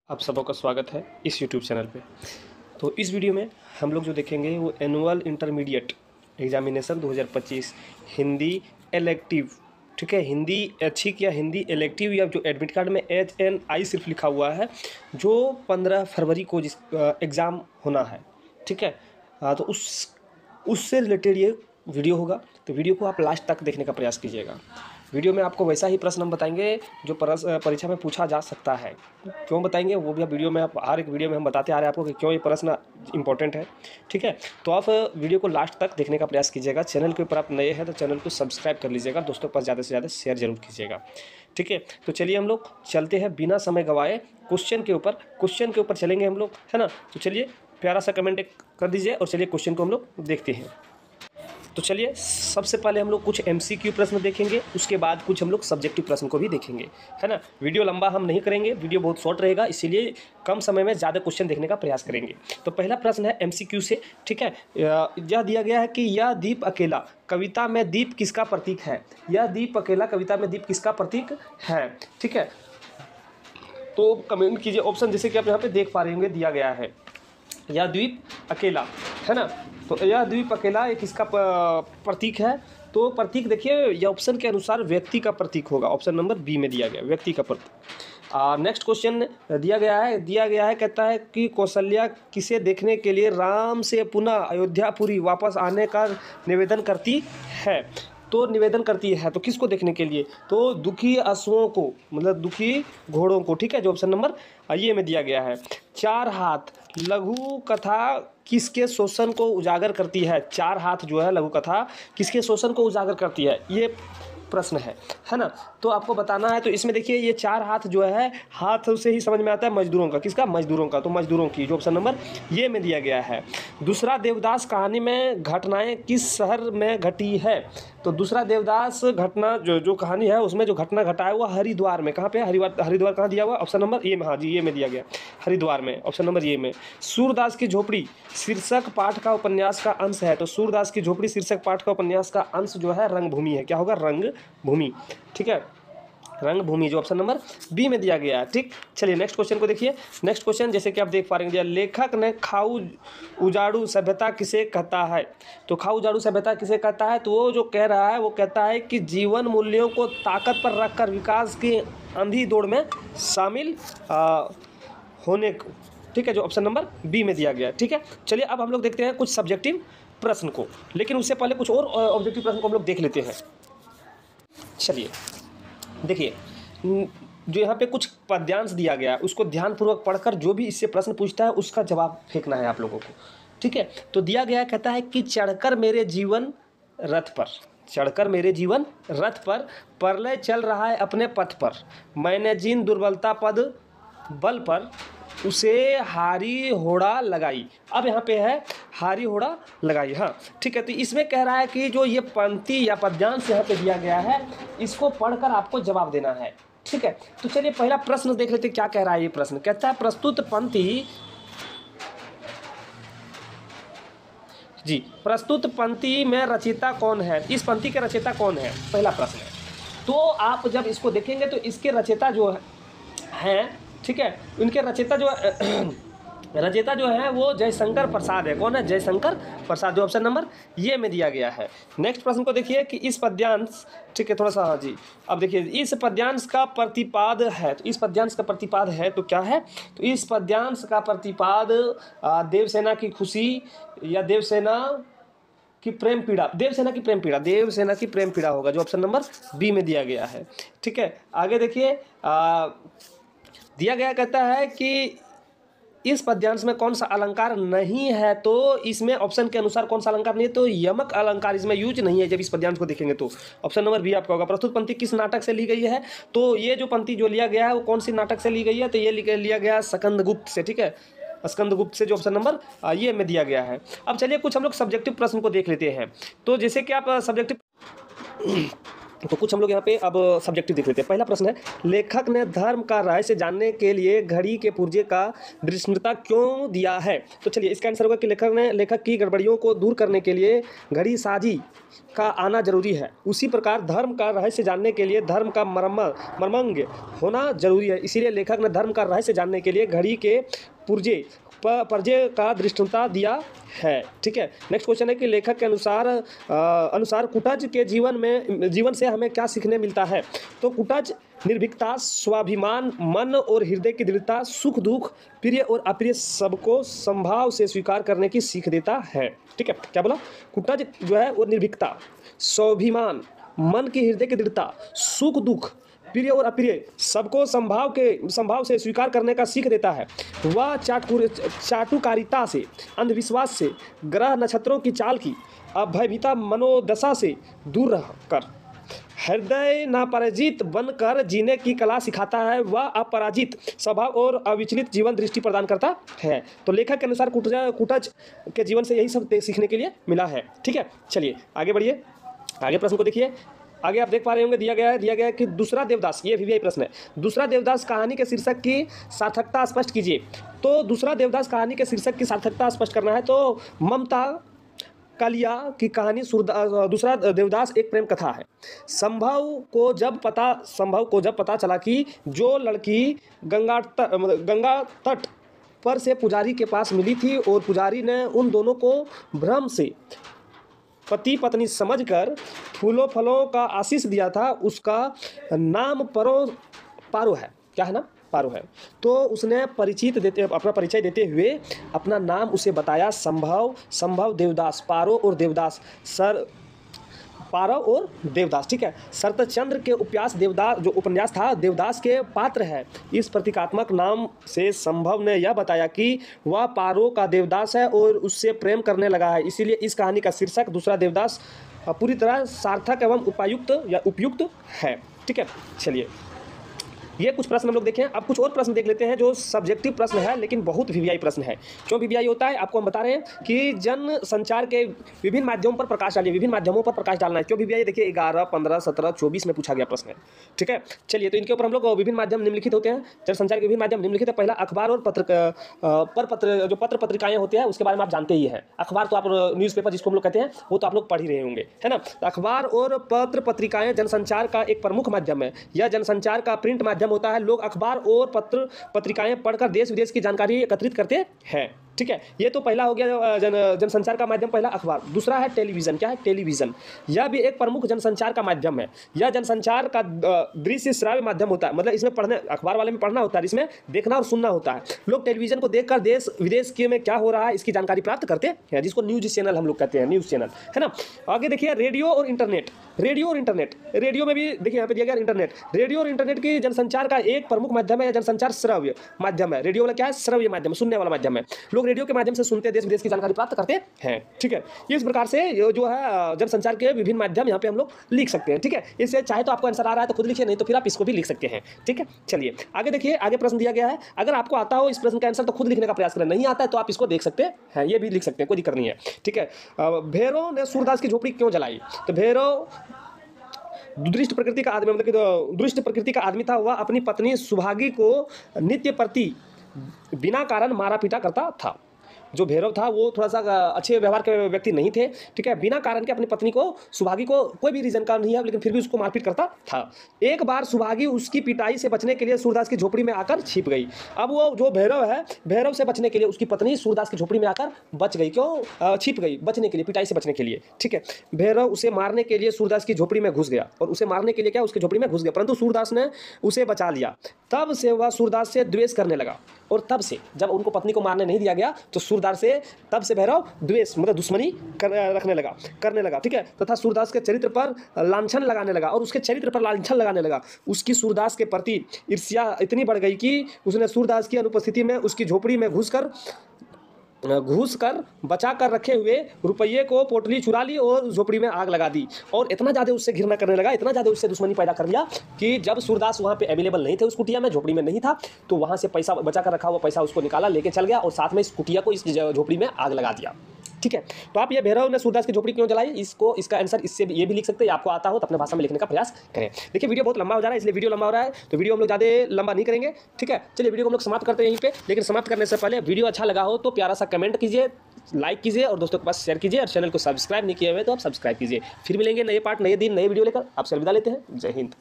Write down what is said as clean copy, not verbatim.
आप सबों का स्वागत है इस यूट्यूब चैनल पे। तो इस वीडियो में हम लोग जो देखेंगे वो एनुअल इंटरमीडिएट एग्जामिनेशन 2025 हिंदी एलेक्टिव, ठीक है। हिंदी ऐच्छिक या हिंदी एलेक्टिव या जो एडमिट कार्ड में HNI सिर्फ लिखा हुआ है, जो 15 फरवरी को जिस एग्ज़ाम होना है, ठीक है। तो उससे रिलेटेड ये वीडियो होगा, तो वीडियो को आप लास्ट तक देखने का प्रयास कीजिएगा। वीडियो में आपको वैसा ही प्रश्न हम बताएंगे जो परीक्षा में पूछा जा सकता है। क्यों बताएंगे वो भी आप वीडियो में, आप हर एक वीडियो में हम बताते आ रहे हैं आपको कि क्यों ये प्रश्न इंपॉर्टेंट है, ठीक है। तो आप वीडियो को लास्ट तक देखने का प्रयास कीजिएगा। चैनल के ऊपर आप नए हैं तो चैनल को सब्सक्राइब कर लीजिएगा, दोस्तों के पास ज़्यादा से ज़्यादा शेयर जरूर कीजिएगा, ठीक है। तो चलिए हम लोग चलते हैं बिना समय गंवाए क्वेश्चन के ऊपर चलेंगे हम लोग, है ना। तो चलिए प्यारा सा कमेंट कर दीजिए और चलिए क्वेश्चन को हम लोग देखते हैं। तो चलिए सबसे पहले हम लोग कुछ MCQ प्रश्न देखेंगे, उसके बाद कुछ हम लोग सब्जेक्टिव प्रश्न को भी देखेंगे, है ना। वीडियो लंबा हम नहीं करेंगे, वीडियो बहुत शॉर्ट रहेगा, इसीलिए कम समय में ज़्यादा क्वेश्चन देखने का प्रयास करेंगे। तो पहला प्रश्न है MCQ से, ठीक है। यह दिया गया है कि यह दीप अकेला कविता में दीप किसका प्रतीक है। यह दीप अकेला कविता में दीप किसका प्रतीक है, ठीक है। तो कमेंट कीजिए ऑप्शन, जैसे कि आप यहाँ पे देख पा रहे होंगे दिया गया है यह द्वीप अकेला, है ना। तो यह द्वीप अकेला एक किसका प्रतीक है। तो प्रतीक देखिए यह ऑप्शन के अनुसार व्यक्ति का प्रतीक होगा, ऑप्शन नंबर बी में दिया गया व्यक्ति का प्रतीक। नेक्स्ट क्वेश्चन दिया गया है कहता है कि कौशल्या किसे देखने के लिए राम से पुनः अयोध्यापुरी वापस आने का निवेदन करती है। तो निवेदन करती है तो किसको देखने के लिए, तो दुखी अश्वों को, मतलब दुखी घोड़ों को, ठीक है। जो ऑप्शन नंबर ये में दिया गया है। चार हाथ लघु कथा किसके शोषण को उजागर करती है। चार हाथ जो है लघु कथा किसके शोषण को उजागर करती है, ये प्रश्न है ना। तो आपको बताना है। तो इसमें देखिए ये चार हाथ जो है, हाथ से ही समझ में आता है मजदूरों का, किसका, मजदूरों का। तो मजदूरों की जो ऑप्शन नंबर ये में दिया गया है। दूसरा देवदास कहानी में घटनाएं किस शहर में घटी है। तो दूसरा देवदास घटना जो कहानी है उसमें जो घटना घटा है वो हरिद्वार में, कहाँ पे, हरिद्वार कहाँ दिया हुआ, ऑप्शन नंबर ये में, हाँ जी ये में दिया गया हरिद्वार में, ऑप्शन नंबर ये में। सूरदास की झोपड़ी शीर्षक पाठ का उपन्यास का अंश है। तो सूरदास की झोपड़ी शीर्षक पाठ का उपन्यास का अंश जो है रंगभूमि है। क्या होगा, रंगभूमि, ठीक है, रंगभूमि, जो ऑप्शन नंबर बी में दिया गया है, ठीक। चलिए नेक्स्ट क्वेश्चन को देखिए। नेक्स्ट क्वेश्चन जैसे कि आप देख पा रहे हैं, लेखक ने खाऊ उजाड़ू सभ्यता किसे कहता है। तो खाऊ उजाड़ू सभ्यता किसे कहता है, तो वो जो कह रहा है वो कहता है कि जीवन मूल्यों को ताकत पर रखकर विकास की अंधी दौड़ में शामिल होने को, ठीक है, जो ऑप्शन नंबर बी में दिया गया है, ठीक है। चलिए अब हम लोग देखते हैं कुछ सब्जेक्टिव प्रश्न को, लेकिन उससे पहले कुछ और ऑब्जेक्टिव प्रश्न को हम लोग देख लेते हैं। चलिए देखिए जो यहाँ पे कुछ पद्यांश दिया गया है उसको ध्यानपूर्वक पढ़कर जो भी इससे प्रश्न पूछता है उसका जवाब फेंकना है आप लोगों को, ठीक है। तो दिया गया कहता है कि चढ़कर मेरे जीवन रथ पर, चढ़कर मेरे जीवन रथ पर प्रलय चल रहा है अपने पथ पर, मैंने जिन दुर्बलता पद बल पर उसे हारी होड़ा लगाई। अब यहाँ पे है हारी होड़ा लगाई, हाँ ठीक है। तो इसमें कह रहा है कि जो ये पंक्ति या पद्यांश यहाँ पे दिया गया है इसको पढ़कर आपको जवाब देना है, ठीक है। तो चलिए पहला प्रश्न देख लेते क्या कह रहा है। ये प्रश्न कहता है प्रस्तुत पंक्ति में रचयिता कौन है। इस पंक्ति के रचयिता कौन है, पहला प्रश्न है। तो आप जब इसको देखेंगे तो इसके रचयिता जो है, ठीक है, उनके रचयिता जो है वो जयशंकर प्रसाद है। कौन है, जयशंकर प्रसाद, जो ऑप्शन नंबर ये में दिया गया है। नेक्स्ट प्रश्न को देखिए कि इस पद्यांश, ठीक है, थोड़ा सा, हाँ जी, अब देखिए इस पद्यांश का प्रतिपाद है। तो इस पद्यांश का प्रतिपाद है तो क्या है, तो इस पद्यांश का प्रतिपाद देवसेना की खुशी या देवसेना की प्रेम पीड़ा, देवसेना की प्रेम पीड़ा, देवसेना की प्रेम पीड़ा होगा, जो ऑप्शन नंबर बी में दिया गया है, ठीक है। आगे देखिए दिया गया कहता है कि इस पद्यांश में कौन सा अलंकार नहीं है। तो इसमें ऑप्शन के अनुसार कौन सा अलंकार नहीं है, तो यमक अलंकार इसमें यूज नहीं है। जब इस पद्यांश को देखेंगे तो ऑप्शन नंबर बी आपका होगा। प्रस्तुत पंक्ति किस नाटक से ली गई है, तो ये जो पंक्ति जो लिया गया है वो कौन सी नाटक से ली गई है, तो ये लिया गया स्कंदगुप्त से, ठीक है, स्कंदगुप्त से, जो ऑप्शन नंबर ये में दिया गया है। अब चलिए कुछ हम लोग सब्जेक्टिव प्रश्न को देख लेते हैं। तो जैसे कि आप सब्जेक्टिव तो कुछ हम लोग यहाँ पे अब सब्जेक्टिव देख लेते हैं। पहला प्रश्न है, लेखक ने धर्म का रहस्य जानने के लिए घड़ी के पुर्जे का दृष्टांत क्यों दिया है? तो चलिए इसका आंसर होगा कि लेखक की गड़बड़ियों को दूर करने के लिए घड़ी साजी का आना जरूरी है। उसी प्रकार धर्म का रहस्य जानने के लिए धर्म का मर्मज्ञ होना जरूरी है। इसीलिए लेखक ने धर्म का रहस्य जानने के लिए घड़ी के पुर्जे का दृष्टांत दिया है। ठीक है, नेक्स्ट क्वेश्चन है कि लेखक के अनुसार कुटज के जीवन से हमें क्या सीखने मिलता है? तो कुटज निर्भीकता, स्वाभिमान, मन और हृदय की दृढ़ता, सुख दुख, प्रिय और अप्रिय सबको संभाव से स्वीकार करने की सीख देता है। ठीक है, क्या बोला? कुटज जो है वो निर्भीकता, स्वाभिमान, मन की हृदय की दृढ़ता, सुख दुख, प्रिय और अप्रिय सबको संभाव से स्वीकार करने का सीख देता है। वह चाटुकारिता से, अंधविश्वास से, ग्रह नक्षत्रों की चाल की, अभयभीता मनोदशा से दूर रहकर हृदय नापराजित बनकर जीने की कला सिखाता है। वह अपराजित स्वभाव और अविचलित जीवन दृष्टि प्रदान करता है। तो लेखक के अनुसार कुटज के जीवन से यही सब सीखने के लिए मिला है। ठीक है, चलिए आगे बढ़िए, आगे प्रश्न को देखिए। आगे आप देख पा रहे होंगे दिया गया है कि दूसरा देवदास, ये वीवीआई प्रश्न है, दूसरा देवदास कहानी के शीर्षक की सार्थकता स्पष्ट कीजिए। तो दूसरा देवदास कहानी के शीर्षक की सार्थकता स्पष्ट करना है तो ममता कालिया की कहानी दूसरा देवदास एक प्रेम कथा है। संभव को जब पता चला कि जो लड़की गंगा तट पर से पुजारी के पास मिली थी और पुजारी ने उन दोनों को भ्रम से पति पत्नी समझकर फूलों फलों का आशीष दिया था, उसका नाम पारो है। क्या है ना? पारो है। तो उसने अपना परिचय देते हुए अपना नाम उसे बताया, संभव देवदास, पारो और देवदास। ठीक है, शरतचंद्र के उपन्यास था देवदास के पात्र है। इस प्रतीकात्मक नाम से संभव ने यह बताया कि वह पारो का देवदास है और उससे प्रेम करने लगा है। इसीलिए इस कहानी का शीर्षक दूसरा देवदास पूरी तरह सार्थक एवं उपयुक्त है। ठीक है, चलिए ये कुछ प्रश्न हम लोग देखें। अब कुछ और प्रश्न देख लेते हैं जो सब्जेक्टिव प्रश्न है लेकिन बहुत वीवीआई प्रश्न है। क्यों वीवीआई होता है आपको हम बता रहे हैं कि जन संचार के विभिन्न माध्यमों पर प्रकाश डालिए, विभिन्न माध्यमों पर प्रकाश डालना है। क्यों वीवीआई? देखिए 11, 15, 17, 24 में पूछा गया प्रश्न है। ठीक है, चलिए तो इनके ऊपर हम लोग विभिन्न माध्यम निम्नलिखित होते हैं, जनसंचार के विभिन्न माध्यम निम्नलिखित है। पहला अखबार और पत्र पत्रिकाएं होते हैं, उसके बारे में आप जानते ही हैं। अखबार तो आप न्यूज़पेपर जिसको हम लोग कहते हैं वो तो आप लोग पढ़ ही रहे होंगे, है ना। अखबार और पत्र पत्रिकाएं जनसंचार का एक प्रमुख माध्यम है। यह जनसंचार का प्रिंट माध्यम होता है। लोग अखबार और पत्र पत्रिकाएं पढ़कर देश विदेश की जानकारी एकत्रित करते हैं। ठीक है, ये तो पहला हो गया जनसंचार का माध्यम, पहला अखबार। दूसरा है टेलीविज़न। क्या है? टेलीविज़न। यह भी एक प्रमुख जनसंचार का माध्यम है। यह जनसंचार का दृश्य श्राव्य माध्यम होता है, मतलब इसमें अखबार वाले में पढ़ना होता है, इसमें देखना और सुनना होता है। लोग टेलीविज़न को देखकर देश विदेश के में क्या हो रहा है इसकी जानकारी प्राप्त करते हैं, जिसको न्यूज़ चैनल हम लोग कहते हैं, न्यूज़ चैनल, है ना। आगे देखिए रेडियो और इंटरनेट। रेडियो में भी देखिए यहाँ पे दिया गया इंटरनेट। रेडियो और इंटरनेट की जनसंचार का एक प्रमुख माध्यम है। जनसंचार श्रव्य माध्यम है। रेडियो वाला क्या है? श्रव्य माध्यम, सुनने वाला माध्यम है। लोग रेडियो के माध्यम से सुनते देश विदेश की जानकारी प्राप्त करते हैं। ठीक है, इस प्रकार से जो है जनसंचार के विभिन्न माध्यम यहाँ पे हम लोग लिख सकते हैं। ठीक है, इससे चाहे तो आपको आंसर आ रहा है तो खुद लिखिए, नहीं तो फिर आप इसको भी लिख सकते हैं। ठीक है, चलिए आगे देखिए, आगे प्रश्न दिया गया है। अगर आपको आता हो इस प्रश्न का आंसर तो खुद लिखने का प्रयास करें, नहीं आता है तो आप इसको देख सकते हैं, ये भी लिख सकते हैं, कोई दिक्कत नहीं है। ठीक है, भैरव ने सूरदास की झोपड़ी क्यों जलाई? तो भैरव दुष्ट प्रकृति का आदमी, मतलब कि दुष्ट प्रकृति का आदमी था। वह अपनी पत्नी सुभागी को नित्य प्रति बिना कारण मारा पीटा करता था। जो भैरव था वो थोड़ा सा अच्छे व्यवहार के व्यक्ति नहीं थे। ठीक है, बिना कारण के अपनी पत्नी को, सुभागी को, कोई भी रीजन का नहीं है लेकिन फिर भी उसको मारपीट करता था। एक बार सुभागी उसकी पिटाई से बचने के लिए सूरदास की झोपड़ी में आकर छिप गई। अब वो जो भैरव है, भैरव से बचने के लिए उसकी पत्नी सूरदास की झोपड़ी में आकर बच गई। क्यों छिप गई? बचने के लिए, पिटाई से बचने के लिए। ठीक है, भैरव उसे मारने के लिए सूरदास की झोपड़ी में घुस गया और उसे मारने के लिए क्या उसकी झोपड़ी में घुस गया, परंतु सूरदास ने उसे बचा लिया। तब से वह सूरदास से द्वेष करने लगा और तब से जब उनको पत्नी को मारने नहीं दिया गया तो सूरदास से तब से भैरव द्वेष मतलब दुश्मनी करने लगा। ठीक है, तथा सूरदास के चरित्र पर लांछन लगाने लगा और उसके चरित्र पर लांछन लगाने लगा। उसकी सूरदास के प्रति ईर्ष्या इतनी बढ़ गई कि उसने सूरदास की अनुपस्थिति में उसकी झोपड़ी में घुस कर बचा कर रखे हुए रुपये को पोटली चुरा ली और झोपड़ी में आग लगा दी। और इतना ज़्यादा उससे घृणा करने लगा, इतना ज़्यादा उससे दुश्मनी पैदा कर लिया कि जब सूरदास वहाँ पे अवेलेबल नहीं थे, उस कुटिया में, झोपड़ी में नहीं था, तो वहाँ से पैसा बचा कर रखा हुआ पैसा उसको निकाला, लेके चल गया और साथ में इस कुटिया को, इस झोपड़ी में आग लगा दिया। ठीक ठीक है। तो आप ये भैरव ने सूरदास की झोपड़ी क्यों जलाई, इसका आंसर इससे ये भी लिख सकते हैं, आपको आता हो तो अपने भाषा में लिखने का प्रयास करें। देखिए वीडियो बहुत लंबा हो जा रहा है, इसलिए वीडियो लंबा हो रहा है, तो वीडियो हम लोग ज़्यादा लंबा नहीं करेंगे, ठीक है। चलिए वीडियो को हम लोग समाप्त करते हैं यहीं पे, लेकिन समाप्त करने से पहले वीडियो अच्छा लगा हो तो प्यारा सा कमेंट कीजिए, लाइक कीजिए और दोस्तों के पास शेयर कीजिए, और चैनल को सब्सक्राइब नहीं किए हुए तो आप सब्सक्राइब कीजिए। फिर मिलेंगे नए पार्ट, नए दिन, नए वीडियो लेकर। आपसे अलविदा लेते हैं। जय हिंद।